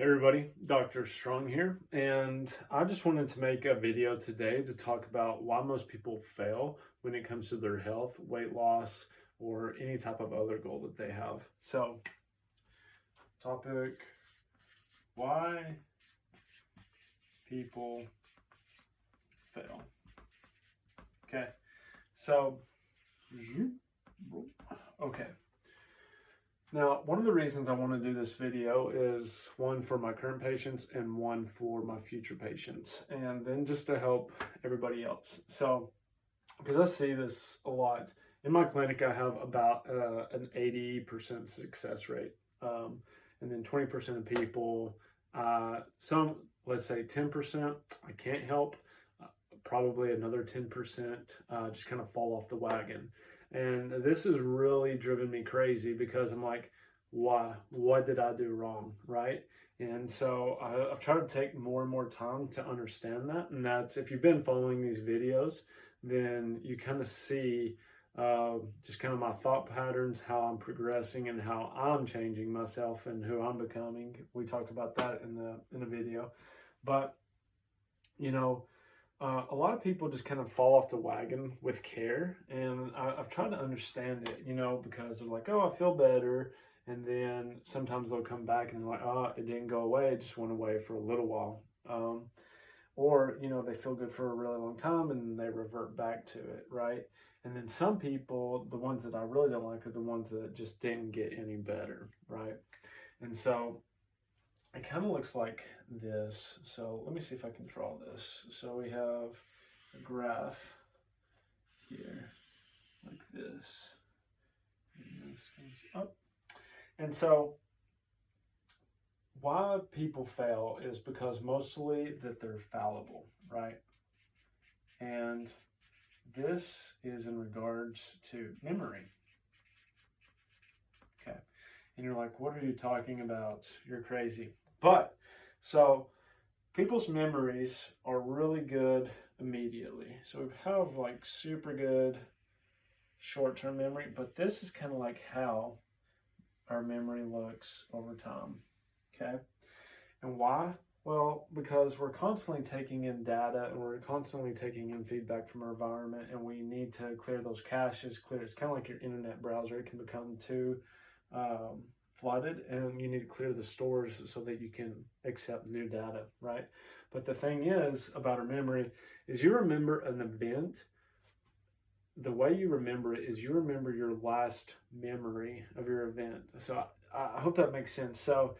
Hey everybody, Dr. Strong here, and I just wanted to make a video today to talk about why most people fail when it comes to their health, weight loss, or any type of other goal that they have. So, topic, why people fail. Okay, so, okay. Now, one of the reasons I want to do this video is one for my current patients and one for my future patients, and then just to help everybody else. So, because I see this a lot in my clinic, I have about an 80% success rate, and then 20% of people, some, let's say 10%, I can't help. Probably another 10% just kind of fall off the wagon. And this has really driven me crazy because I'm like, why? What did I do wrong? Right? And so I've tried to take more and more time to understand that. And that's if you've been following these videos, then you kind of see just kind of my thought patterns, how I'm progressing, and how I'm changing myself and who I'm becoming. We talked about that in the video, but you know, a lot of people just kind of fall off the wagon with care, and I've tried to understand it, because they're like, oh, I feel better, and then sometimes they'll come back and they're like, oh, it didn't go away, it just went away for a little while, or they feel good for a really long time and they revert back to it, right? And then some people, the ones that I really don't like, are the ones that just didn't get any better, right? And so it kind of looks like this. So let me see if I can draw this. So we have a graph here like this. And this goes up. And so why people fail is because mostly that they're fallible, right? And this is in regards to memory. Okay. And you're like, what are you talking about? You're crazy. But so people's memories are really good immediately. So we have like super good short-term memory, but this is kind of like how our memory looks over time. Okay. And why? Well, because we're constantly taking in data and we're constantly taking in feedback from our environment, and we need to clear those caches. It's kind of like your internet browser. It can become too flooded, and you need to clear the stores so that you can accept new data, right? But the thing is about our memory is you remember an event. The way you remember it is you remember your last memory of your event. So I hope that makes sense. So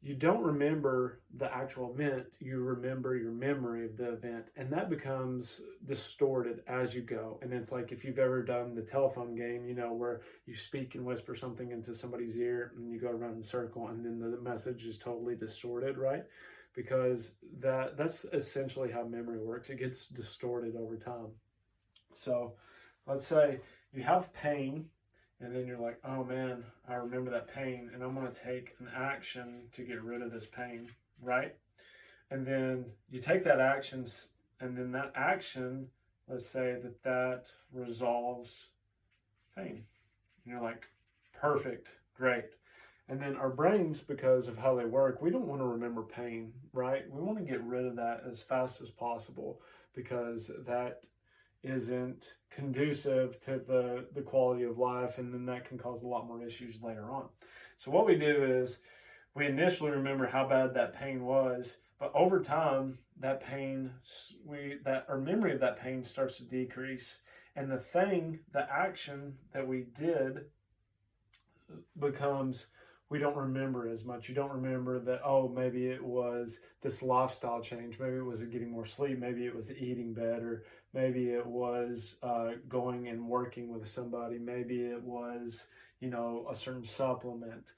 you don't remember the actual event, you remember your memory of the event, and that becomes distorted as you go. And it's like if you've ever done the telephone game, where you speak and whisper something into somebody's ear and you go around in a circle, and then the message is totally distorted, right? Because that's essentially how memory works. It gets distorted over time. So let's say you have pain, and then you're like, oh man, I remember that pain, and I'm going to take an action to get rid of this pain, right? And then you take that action, and then that action, let's say that resolves pain. And you're like, perfect, great. And then our brains, because of how they work, we don't want to remember pain, right? We want to get rid of that as fast as possible because that isn't conducive to the quality of life, and then that can cause a lot more issues later on. So what we do is we initially remember how bad that pain was, but over time that pain, our memory of that pain starts to decrease, and the action that we did becomes, we don't remember as much. You don't remember that, oh, maybe it was this lifestyle change. Maybe it was getting more sleep. Maybe it was eating better. Maybe it was going and working with somebody. Maybe it was, a certain supplement.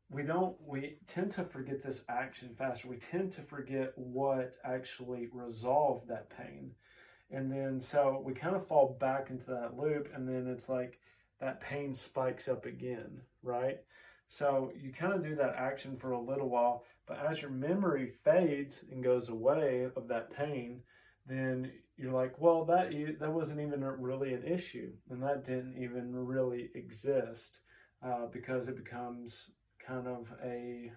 We tend to forget this action faster. We tend to forget what actually resolved that pain. And then so we kind of fall back into that loop, and then it's like that pain spikes up again, right? So you kind of do that action for a little while, but as your memory fades and goes away of that pain, then you're like, well, that wasn't even really an issue, and that didn't even really exist, because it becomes kind of a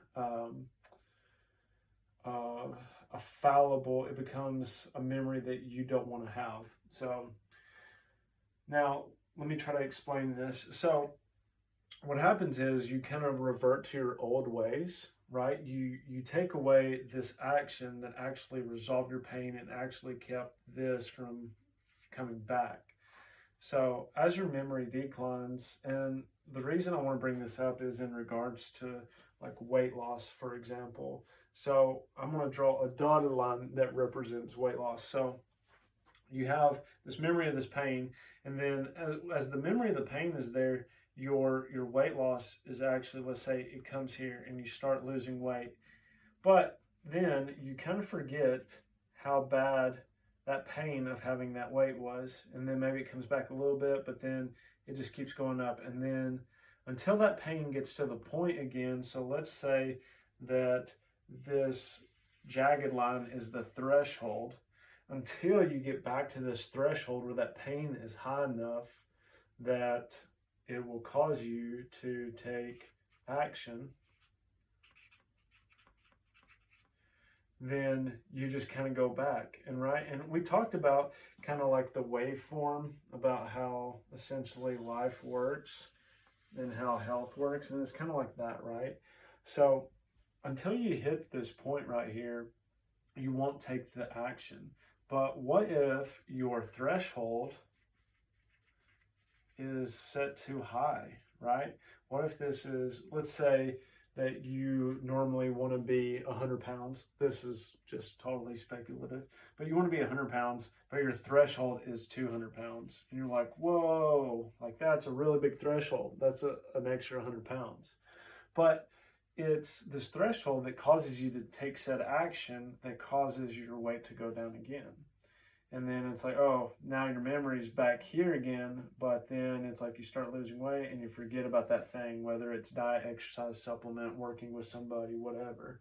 a fallible, it becomes a memory that you don't want to have. So now let me try to explain this. So what happens is you kind of revert to your old ways, right? You take away this action that actually resolved your pain and actually kept this from coming back. So as your memory declines, and the reason I want to bring this up is in regards to like weight loss, for example. So I'm going to draw a dotted line that represents weight loss. So you have this memory of this pain, and then as the memory of the pain is there, your weight loss is actually, let's say it comes here and you start losing weight, but then you kind of forget how bad that pain of having that weight was, and then maybe it comes back a little bit, but then it just keeps going up, and then until that pain gets to the point again. So let's say that this jagged line is the threshold, until you get back to this threshold where that pain is high enough that it will cause you to take action, then you just kind of go back. And right, and we talked about kind of like the waveform, about how essentially life works and how health works, and it's kind of like that, right? So until you hit this point right here, you won't take the action. But what if your threshold is set too high, right? What if this is, let's say that you normally want to be 100 pounds. This is just totally speculative, but you want to be 100 pounds, but your threshold is 200 pounds. And you're like, whoa, like that's a really big threshold. That's an extra 100 pounds. But it's this threshold that causes you to take said action that causes your weight to go down again. And then it's like, oh, now your memory's back here again, but then it's like you start losing weight and you forget about that thing, whether it's diet, exercise, supplement, working with somebody, whatever.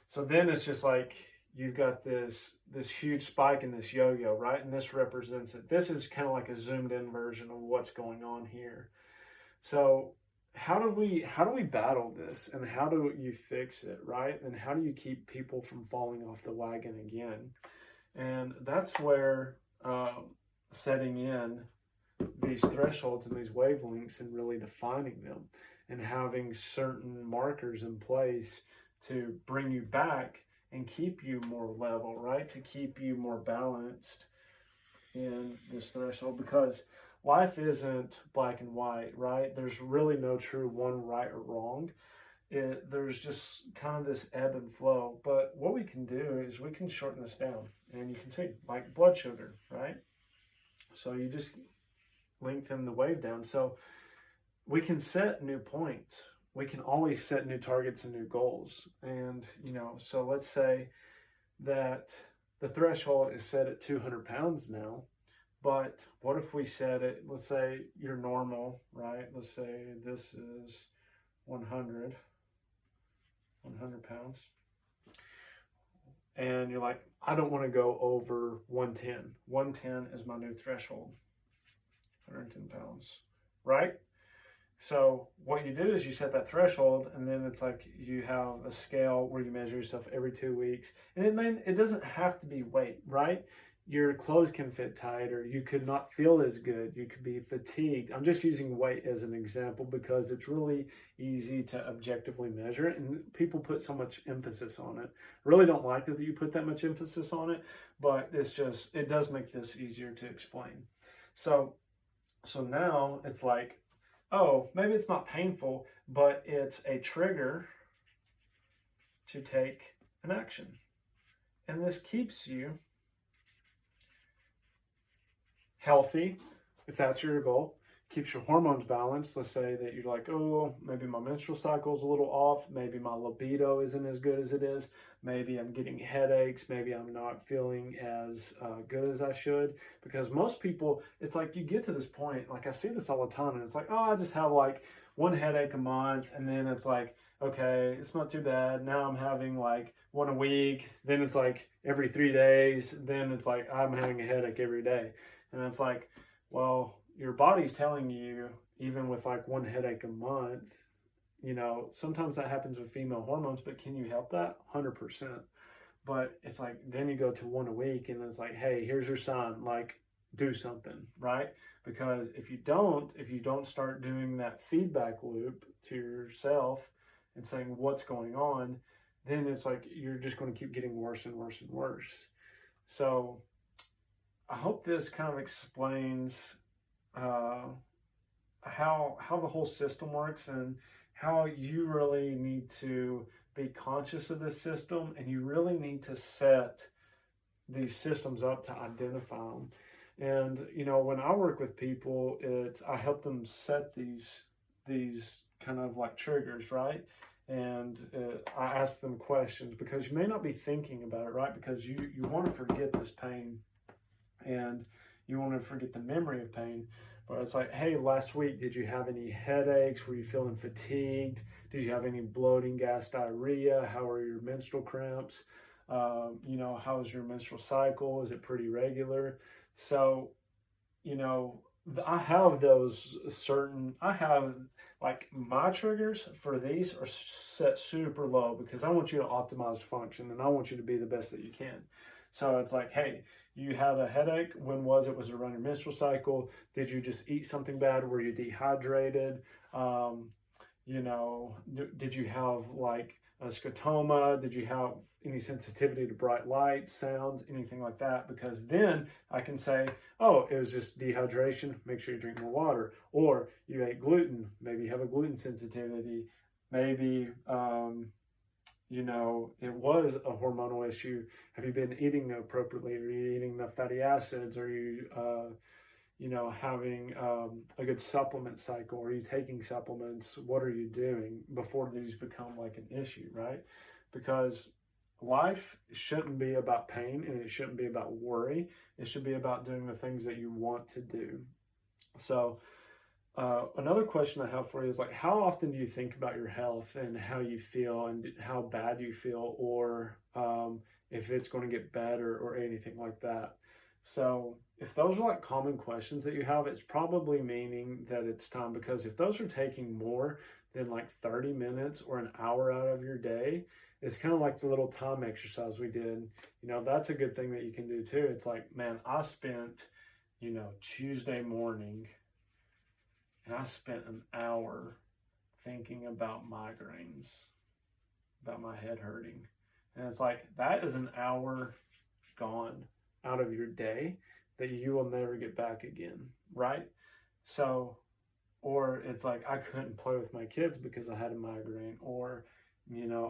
So then it's just like you've got this huge spike in this yo-yo, right? And this represents it. This is kind of like a zoomed in version of what's going on here. So how do we battle this, and how do you fix it, right? And how do you keep people from falling off the wagon again? And that's where setting in these thresholds and these wavelengths and really defining them and having certain markers in place to bring you back and keep you more level, right? To keep you more balanced in this threshold, because life isn't black and white, right? There's really no true one right or wrong. There's just kind of this ebb and flow. But what we can do is we can shorten this down, and you can see like blood sugar, right? So you just lengthen the wave down. So we can set new points. We can always set new targets and new goals. And, so let's say that the threshold is set at 200 pounds now. But what if we set it, let's say you're normal, right? Let's say this is 100 pounds. And you're like, I don't want to go over 110. 110 is my new threshold. 110 pounds, right? So what you do is you set that threshold, and then it's like you have a scale where you measure yourself every 2 weeks. And it doesn't have to be weight, right? Your clothes can fit tighter. You could not feel as good. You could be fatigued. I'm just using weight as an example because it's really easy to objectively measure it, and people put so much emphasis on it. I really don't like that you put that much emphasis on it, but it does make this easier to explain. So now it's like, oh, maybe it's not painful, but it's a trigger to take an action. And this keeps you healthy, if that's your goal. Keeps your hormones balanced. Let's say that you're like, oh, maybe my menstrual cycle is a little off. Maybe my libido isn't as good as it is. Maybe I'm getting headaches. Maybe I'm not feeling as good as I should. Because most people, it's like you get to this point, like I see this all the time, and it's like, oh, I just have like one headache a month. And then it's like, okay, it's not too bad. Now I'm having like one a week. Then it's like every 3 days. Then it's like I'm having a headache every day. And it's like, well, your body's telling you, even with like one headache a month, sometimes that happens with female hormones, but can you help that? 100%. But it's like, then you go to one a week and it's like, hey, here's your sign, like, do something, right? Because if you don't start doing that feedback loop to yourself and saying what's going on, then it's like you're just going to keep getting worse and worse and worse. So I hope this kind of explains how the whole system works, and how you really need to be conscious of this system, and you really need to set these systems up to identify them. And when I work with people, I help them set these kind of like triggers, right? And I ask them questions, because you may not be thinking about it, right? Because you want to forget this pain, and you want to forget the memory of pain. But it's like, hey, last week, did you have any headaches? Were you feeling fatigued? Did you have any bloating, gas, diarrhea? How are your menstrual cramps? How is your menstrual cycle? Is it pretty regular? So, I have like, my triggers for these are set super low, because I want you to optimize function, and I want you to be the best that you can. So it's like, hey, you had a headache. When was it? Was it around your menstrual cycle? Did you just eat something bad? Were you dehydrated? Did you have like a scotoma? Did you have any sensitivity to bright light, sounds, anything like that? Because then I can say, oh, it was just dehydration. Make sure you drink more water. Or you ate gluten. Maybe you have a gluten sensitivity. Maybe, it was a hormonal issue. Have you been eating appropriately? Are you eating enough fatty acids? Are you, having a good supplement cycle? Are you taking supplements? What are you doing before these become like an issue, right? Because life shouldn't be about pain, and it shouldn't be about worry. It should be about doing the things that you want to do. So, another question I have for you is, like, how often do you think about your health and how you feel and how bad you feel, or if it's going to get better or anything like that? So if those are like common questions that you have, it's probably meaning that it's time, because if those are taking more than like 30 minutes or an hour out of your day, it's kind of like the little time exercise we did. That's a good thing that you can do too. It's like, man, I spent, Tuesday morning, and I spent an hour thinking about migraines, about my head hurting. And it's like, that is an hour gone out of your day that you will never get back again, right? So, or it's like, I couldn't play with my kids because I had a migraine, or,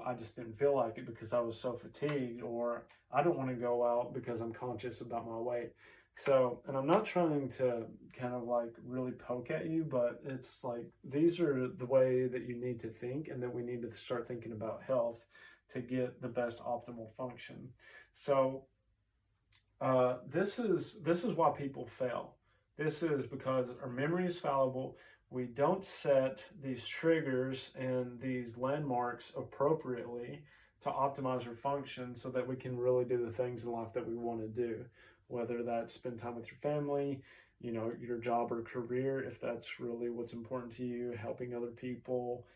I just didn't feel like it because I was so fatigued, or I don't want to go out because I'm conscious about my weight. So, and I'm not trying to kind of like really poke at you, but it's like, these are the way that you need to think, and that we need to start thinking about health to get the best optimal function. So, this is why people fail. This is because our memory is fallible. We don't set these triggers and these landmarks appropriately to optimize our function, so that we can really do the things in life that we want to do, whether that's spend time with your family, your job or career, if that's really what's important to you, helping other people,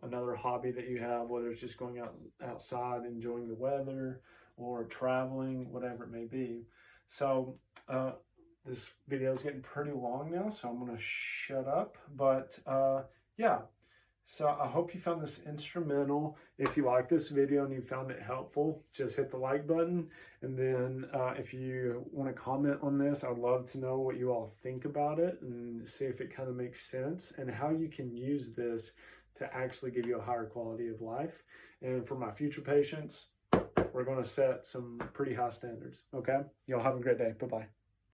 another hobby that you have, whether it's just going outside, enjoying the weather, or traveling, whatever it may be. So this video is getting pretty long now, so I'm going to shut up. But yeah, so I hope you found this instrumental. If you like this video and you found it helpful, just hit the like button. And then if you want to comment on this, I'd love to know what you all think about it, and see if it kind of makes sense, and how you can use this to actually give you a higher quality of life. And for my future patients, we're going to set some pretty high standards. Okay? Y'all have a great day. Bye-bye.